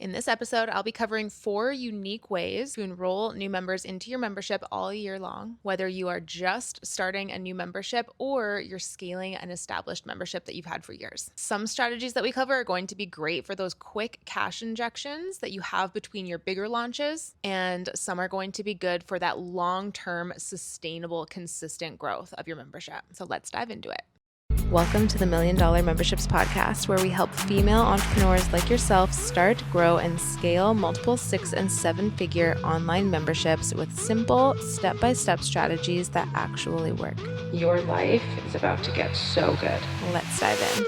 In this episode, I'll be covering 4 unique ways to enroll new members into your membership all year long, whether you are just starting a new membership or you're scaling an established membership that you've had for years. Some strategies that we cover are going to be great for those quick cash injections that you have between your bigger launches, and some are going to be good for that long-term, sustainable, consistent growth of your membership. So let's dive into it. Welcome to the $1 Million Memberships Podcast, where we help female entrepreneurs like yourself start, grow, and scale multiple 6- and 7-figure online memberships with simple, step-by-step strategies that actually work. Your life is about to get so good. Let's dive in.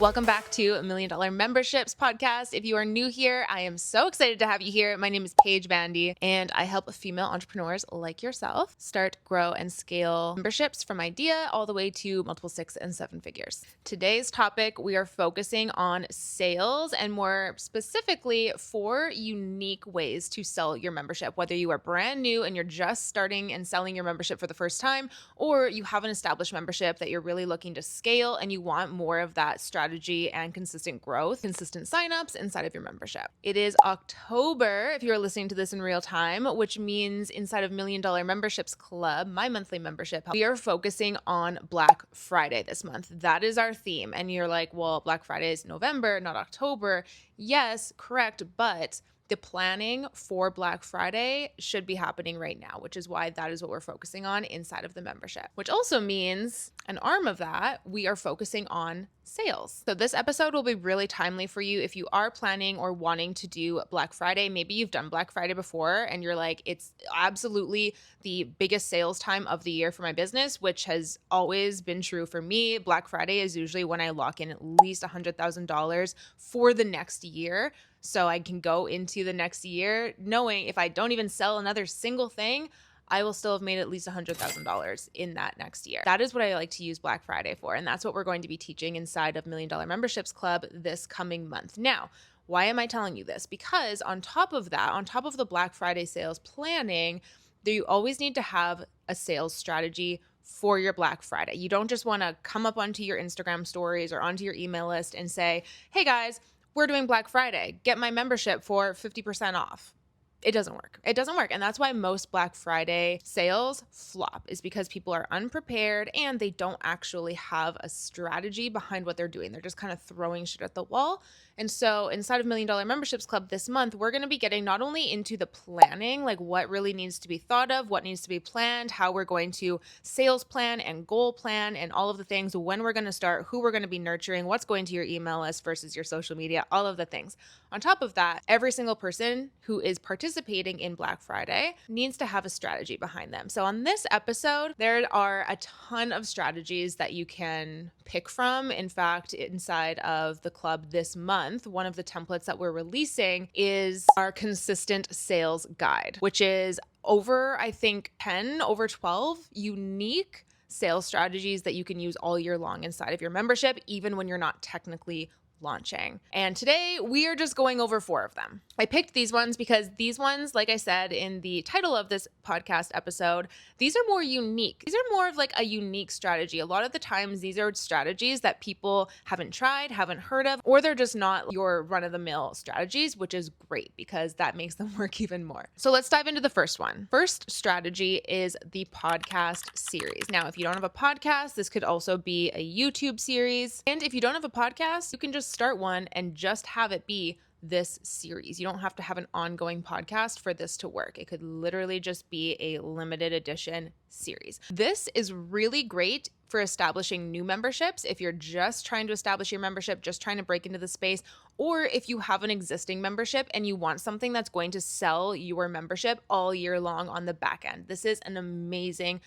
Welcome back to $1 Million Memberships Podcast. If you are new here, I am so excited to have you here. My name is Paige and I help female entrepreneurs like yourself start, grow, and scale memberships from idea all the way to multiple 6- and 7 figures. Today's topic, we are focusing on sales and more specifically 4 unique ways to sell your membership, whether you are brand new and you're just starting and selling your membership for the first time, or you have an established membership that you're really looking to scale and you want more of that strategy and consistent growth, consistent signups inside of your membership. It is October, if you're listening to this in real time, which means inside of $1 Million Memberships Club, my monthly membership, we are focusing on Black Friday this month. That is our theme. And you're like, well, Black Friday is November, not October. Yes, correct. But the planning for Black Friday should be happening right now, which is why that is what we're focusing on inside of the membership, which also means an arm of that, we are focusing on sales. So this episode will be really timely for you if you are planning or wanting to do Black Friday. Maybe you've done Black Friday before and you're like, it's absolutely the biggest sales time of the year for my business, which has always been true for me. Black Friday is usually when I lock in at least $100,000 for the next year. So I can go into the next year knowing if I don't even sell another single thing, I will still have made at least $100,000 in that next year. That is what I like to use Black Friday for. And that's what we're going to be teaching inside of $1 Million Memberships Club this coming month. Now, why am I telling you this? Because on top of that, on top of the Black Friday sales planning, you always need to have a sales strategy for your Black Friday. You don't just want to come up onto your Instagram stories or onto your email list and say, hey guys, we're doing Black Friday. Get my membership for 50% off. It doesn't work. It doesn't work. And that's why most Black Friday sales flop, is because people are unprepared and they don't actually have a strategy behind what they're doing. They're just kind of throwing shit at the wall. And so inside of $1 Million Memberships Club this month, we're going to be getting not only into the planning, like what really needs to be thought of, what needs to be planned, how we're going to sales plan and goal plan and all of the things, when we're going to start, who we're going to be nurturing, what's going to your email list versus your social media, all of the things. On top of that, every single person who is participating in Black Friday needs to have a strategy behind them. So on this episode, there are a ton of strategies that you can pick from. In fact, inside of the club this month, one of the templates that we're releasing is our consistent sales guide, which is over, I think, 10, over 12 unique sales strategies that you can use all year long inside of your membership, even when you're not technically launching. And today we are just going over 4 of them. I picked these ones because these ones, like I said in the title of this podcast episode, these are more unique. These are more of like a unique strategy. A lot of the times these are strategies that people haven't tried, haven't heard of, or they're just not your run-of-the-mill strategies, which is great because that makes them work even more. So let's dive into the first one. First strategy is the podcast series. Now, if you don't have a podcast, this could also be a YouTube series. And if you don't have a podcast, you can just start one and just have it be this series. You don't have to have an ongoing podcast for this to work. It could literally just be a limited edition series. This is really great for establishing new memberships. If you're just trying to establish your membership, just trying to break into the space, or if you have an existing membership and you want something that's going to sell your membership all year long on the back end. This is an amazing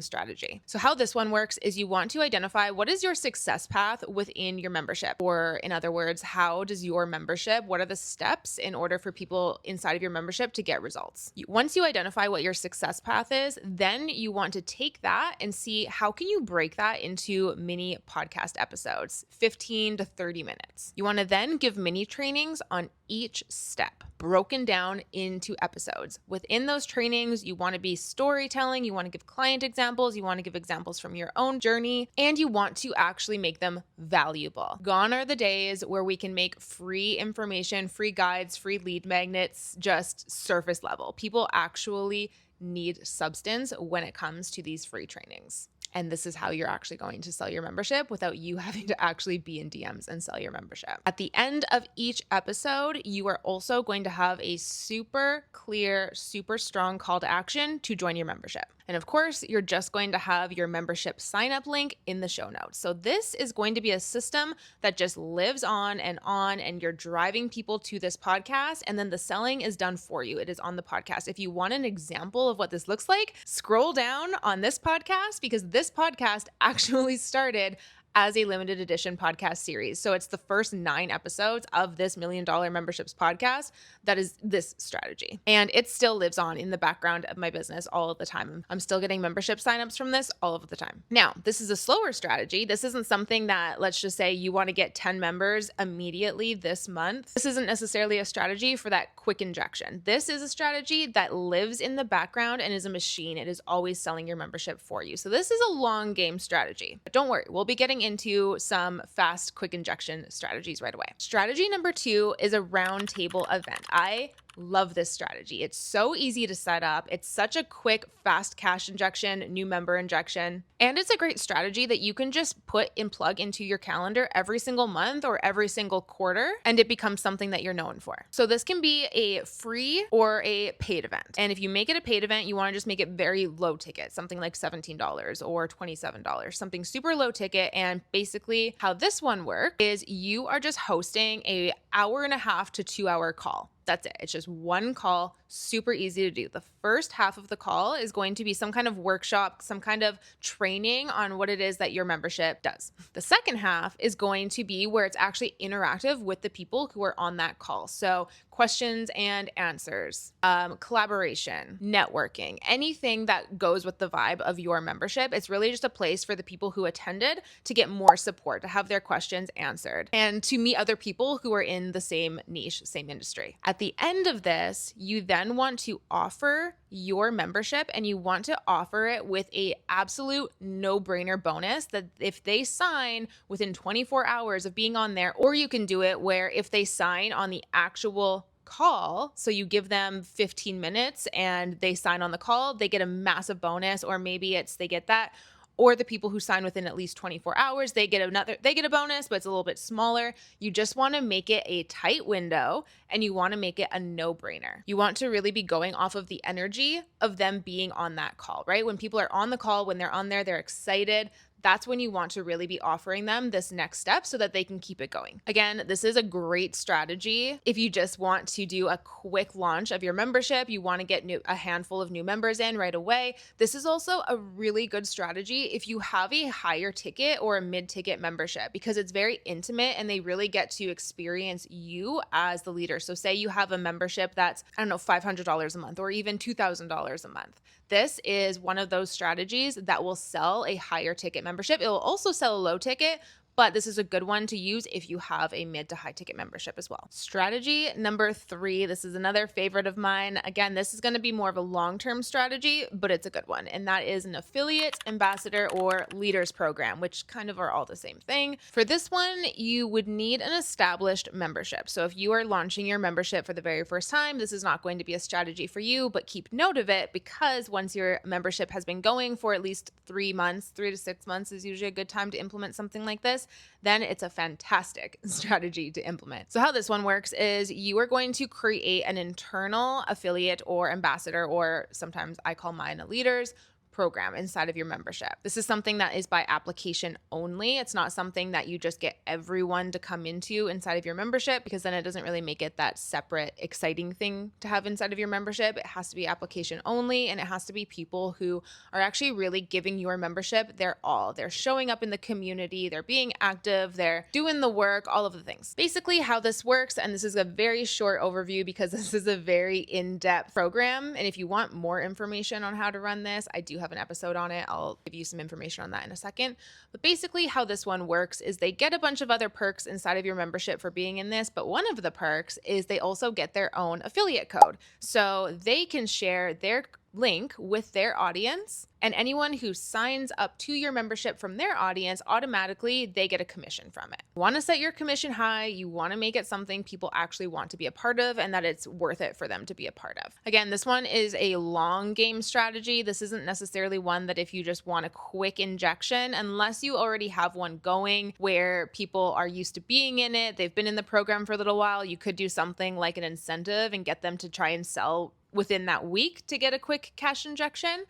strategy. So how this one works is you want to identify what is your success path within your membership, or in other words, how does your membership, what are the steps in order for people inside of your membership to get results? Once you identify what your success path is, then you want to take that and see how can you break that into mini podcast episodes, 15 to 30 minutes. You want to then give mini trainings on each step. broken down into episodes. Within those trainings, you want to be storytelling, you want to give client examples, you want to give examples from your own journey, and you want to actually make them valuable. Gone are the days where we can make free information, free guides, free lead magnets, just surface level. People actually need substance when it comes to these free trainings. And this is how you're actually going to sell your membership without you having to actually be in DMs and sell your membership. At the end of each episode, you are also going to have a super clear, super strong call to action to join your membership. And of course, you're just going to have your membership sign up link in the show notes. So this is going to be a system that just lives on, and you're driving people to this podcast, and then the selling is done for you. It is on the podcast. If you want an example of what this looks like, scroll down on this podcast, because this podcast actually started as a limited edition podcast series. So it's the first 9 episodes of this $1 Million Memberships podcast that is this strategy. And it still lives on in the background of my business all of the time. I'm still getting membership signups from this all of the time. Now, this is a slower strategy. This isn't something that, let's just say you want to get 10 members immediately this month. This isn't necessarily a strategy for that quick injection. This is a strategy that lives in the background and is a machine. It is always selling your membership for you. So this is a long game strategy. But don't worry, we'll be getting into some fast, quick injection strategies right away. Strategy number 2 is a roundtable event. I love this strategy. It's so easy to set up. It's such a quick, fast cash injection, new member injection. And it's a great strategy that you can just put and plug into your calendar every single month or every single quarter, and it becomes something that you're known for. So this can be a free or a paid event. And if you make it a paid event, you want to just make it very low ticket, something like $17 or $27, something super low ticket. And basically how this one works is you are just hosting a 1.5 to 2 hour call. That's it. It's just one call, super easy to do. The first half of the call is going to be some kind of workshop, some kind of training on what it is that your membership does. The second half is going to be where it's actually interactive with the people who are on that call. So questions and answers, collaboration, networking, anything that goes with the vibe of your membership. It's really just a place for the people who attended to get more support, to have their questions answered, and to meet other people who are in the same niche, same industry. At the end of this, you then want to offer your membership, and you want to offer it with a absolute no-brainer bonus that if they sign within 24 hours of being on there, or you can do it where if they sign on the actual call, so you give them 15 minutes and they sign on the call, they get a massive bonus, or maybe it's they get that. Or the people who sign within at least 24 hours, they get a bonus, but it's a little bit smaller. You just want to make it a tight window, and you want to make it a no-brainer. You want to really be going off of the energy of them being on that call, right? When people are on the call, when they're on there, they're excited. That's when you want to really be offering them this next step so that they can keep it going. Again, this is a great strategy if you just want to do a quick launch of your membership. You want to get a handful of new members in right away. This is also a really good strategy if you have a higher ticket or a mid-ticket membership, because it's very intimate and they really get to experience you as the leader. So say you have a membership that's, $500 a month or even $2,000 a month. This is one of those strategies that will sell a higher ticket membership. It will also sell a low ticket, but this is a good one to use if you have a mid to high ticket membership as well. Strategy number 3, this is another favorite of mine. Again, this is going to be more of a long-term strategy, but it's a good one. And that is an affiliate, ambassador, or leaders program, which kind of are all the same thing. For this one, you would need an established membership. So if you are launching your membership for the very first time, this is not going to be a strategy for you, but keep note of it, because once your membership has been going for at least 3 months, 3 to 6 months is usually a good time to implement something like this, then it's a fantastic strategy to implement. So how this one works is you are going to create an internal affiliate or ambassador, or sometimes I call mine a leaders program inside of your membership. This is something that is by application only. It's not something that you just get everyone to come into inside of your membership, because then it doesn't really make it that separate, exciting thing to have inside of your membership. It has to be application only, and it has to be people who are actually really giving your membership their all. They're showing up in the community, they're being active, they're doing the work, all of the things. Basically how this works, and this is a very short overview because this is a very in-depth program, and if you want more information on how to run this, I do have an episode on it. I'll give you some information on that in a second. But basically how this one works is they get a bunch of other perks inside of your membership for being in this, but one of the perks is they also get their own affiliate code. So they can share their link with their audience, and anyone who signs up to your membership from their audience, automatically they get a commission from it. You want to set your commission high, you want to make it something people actually want to be a part of and that it's worth it for them to be a part of. Again, this one is a long game strategy. This isn't necessarily one that if you just want a quick injection, unless you already have one going where people are used to being in it, they've been in the program for a little while, you could do something like an incentive and get them to try and sell within that week to get a quick cash injection.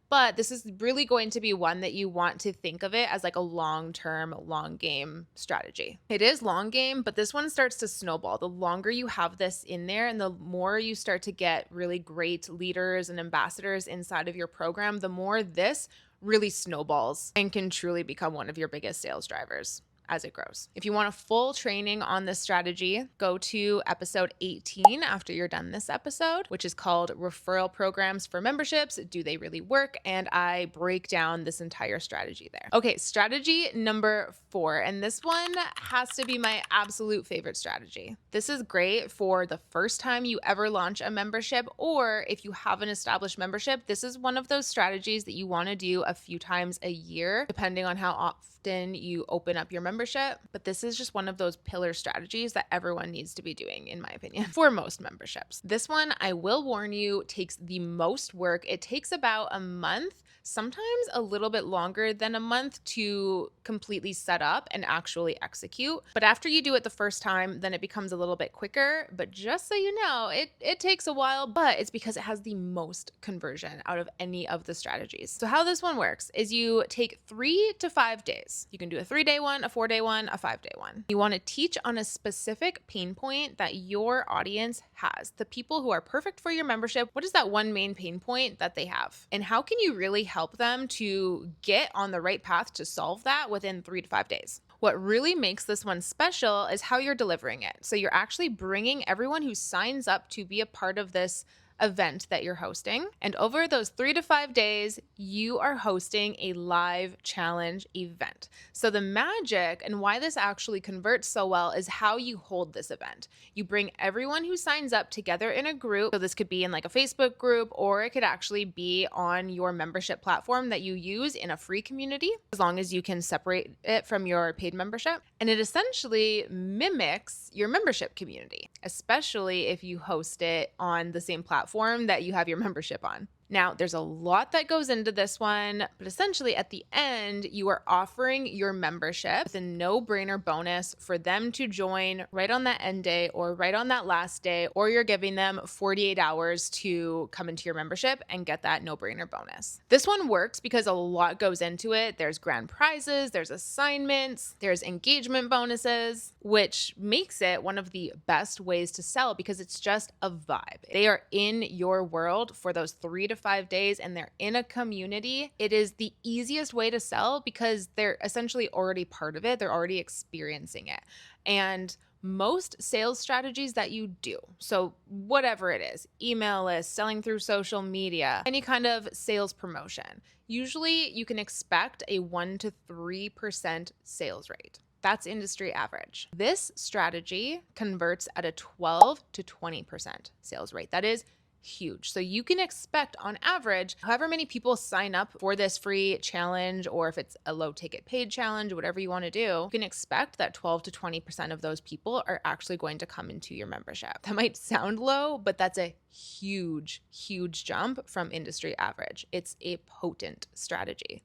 But this is really going to be one that you want to think of it as like a long-term, long game strategy. It is long game, but this one starts to snowball. The longer you have this in there and the more you start to get really great leaders and ambassadors inside of your program, the more this really snowballs and can truly become one of your biggest sales drivers as it grows. If you want a full training on this strategy, go to episode 18 after you're done this episode, which is called Referral Programs for Memberships. Do they really work? And I break down this entire strategy there. Okay, strategy number 4. And this one has to be my absolute favorite strategy. This is great for the first time you ever launch a membership, or if you have an established membership, this is one of those strategies that you want to do a few times a year, depending on how often you open up your membership. But this is just one of those pillar strategies that everyone needs to be doing, in my opinion, for most memberships. This one, I will warn you, takes the most work. It takes about a month, sometimes a little bit longer than a month to completely set up and actually execute. But after you do it the first time, then it becomes a little bit quicker. But just so you know, it takes a while, but it's because it has the most conversion out of any of the strategies. So how this one works is you take 3 to 5 days. You can do a 3-day one, a 4-day one, a 5-day one. You want to teach on a specific pain point that your audience has. The people who are perfect for your membership, what is that one main pain point that they have? And how can you really help them to get on the right path to solve that within 3 to 5 days? What really makes this one special is how you're delivering it. So you're actually bringing everyone who signs up to be a part of this event that you're hosting. And over those 3 to 5 days, you are hosting a live challenge event. So the magic and why this actually converts so well is how you hold this event. You bring everyone who signs up together in a group. So this could be in like a Facebook group, or it could actually be on your membership platform that you use in a free community, as long as you can separate it from your paid membership. And it essentially mimics your membership community, especially if you host it on the same platform that you have your membership on. Now, there's a lot that goes into this one, but essentially at the end, you are offering your membership with a no-brainer bonus for them to join right on that end day or right on that last day, or you're giving them 48 hours to come into your membership and get that no-brainer bonus. This one works because a lot goes into it. There's grand prizes, there's assignments, there's engagement bonuses, which makes it one of the best ways to sell because it's just a vibe. They are in your world for those 3 to 5 days and they're in a community. It is the easiest way to sell because they're essentially already part of it. They're already experiencing it. And most sales strategies that you do, so whatever it is, email list, selling through social media, any kind of sales promotion, usually you can expect a 1 to 3% sales rate. That's industry average. This strategy converts at a 12 to 20% sales rate. That is huge. So you can expect on average, however many people sign up for this free challenge, or if it's a low ticket paid challenge, whatever you want to do, you can expect that 12 to 20% of those people are actually going to come into your membership. That might sound low, but that's a huge, huge jump from industry average. It's a potent strategy.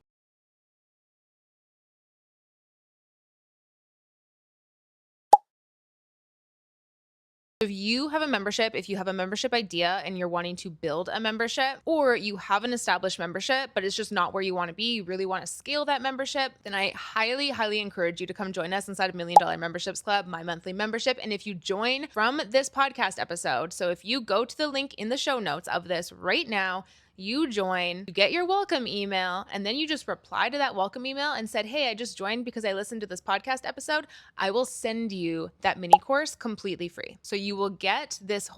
If you have a membership, if you have a membership idea and you're wanting to build a membership, or you have an established membership, but it's just not where you want to be, you really want to scale that membership, then I highly, highly encourage you to come join us inside of $1 Million Memberships Club, my monthly membership. And if you join from this podcast episode, so if you go to the link in the show notes of this right now, you join, you get your welcome email, and then you just reply to that welcome email and said, hey, I just joined because I listened to this podcast episode. I will send you that mini course completely free. So you will get this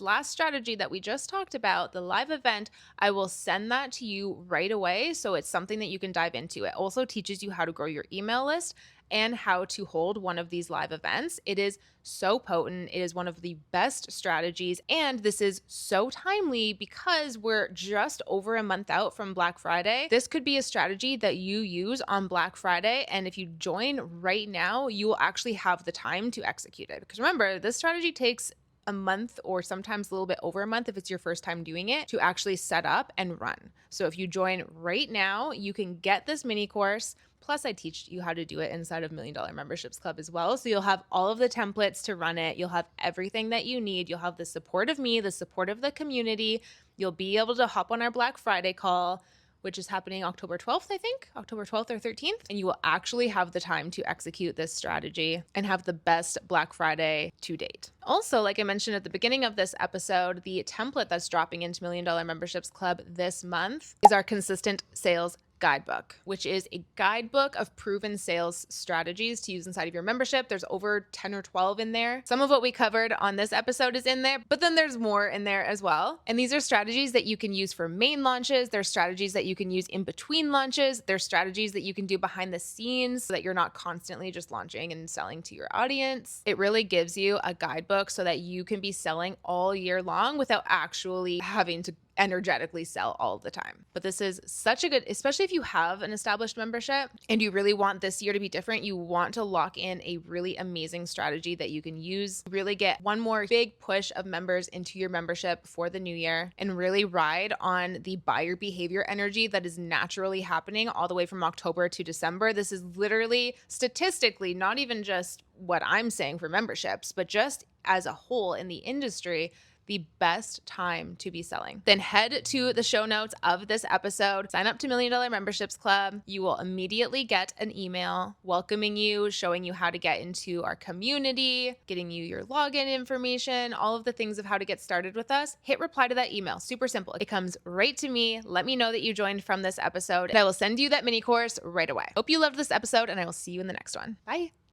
last strategy that we just talked about, the live event. I will send that to you right away. So it's something that you can dive into. It also teaches you how to grow your email list and how to hold one of these live events. It is so potent. It is one of the best strategies. And this is so timely because we're just over a month out from Black Friday. This could be a strategy that you use on Black Friday. And if you join right now, you will actually have the time to execute it. Because remember, this strategy takes a month or sometimes a little bit over a month if it's your first time doing it to actually set up and run. So if you join right now, you can get this mini course. Plus, I teach you how to do it inside of $1 Million Memberships Club as well. So you'll have all of the templates to run it. You'll have everything that you need. You'll have the support of me, the support of the community. You'll be able to hop on our Black Friday call, which is happening October 12th, I think, October 12th or 13th. And you will actually have the time to execute this strategy and have the best Black Friday to date. Also, like I mentioned at the beginning of this episode, the template that's dropping into $1 Million Memberships Club this month is our consistent sales guidebook, which is a guidebook of proven sales strategies to use inside of your membership. There's over 10 or 12 in there. Some of what we covered on this episode is in there, but then there's more in there as well. And these are strategies that you can use for main launches. There's strategies that you can use in between launches. There's strategies that you can do behind the scenes so that you're not constantly just launching and selling to your audience. It really gives you a guidebook so that you can be selling all year long without actually having to energetically sell all the time. But this is such a good, especially if you have an established membership and you really want this year to be different, you want to lock in a really amazing strategy that you can use, really get one more big push of members into your membership for the new year and really ride on the buyer behavior energy that is naturally happening all the way from October to December. This is literally statistically not even just what I'm saying for memberships, but just as a whole in the industry, the best time to be selling. Then head to the show notes of this episode, sign up to $1 Million Memberships Club. You will immediately get an email welcoming you, showing you how to get into our community, getting you your login information, all of the things of how to get started with us. Hit reply to that email. Super simple. It comes right to me. Let me know that you joined from this episode, and I will send you that mini course right away. Hope you loved this episode, and I will see you in the next one. Bye.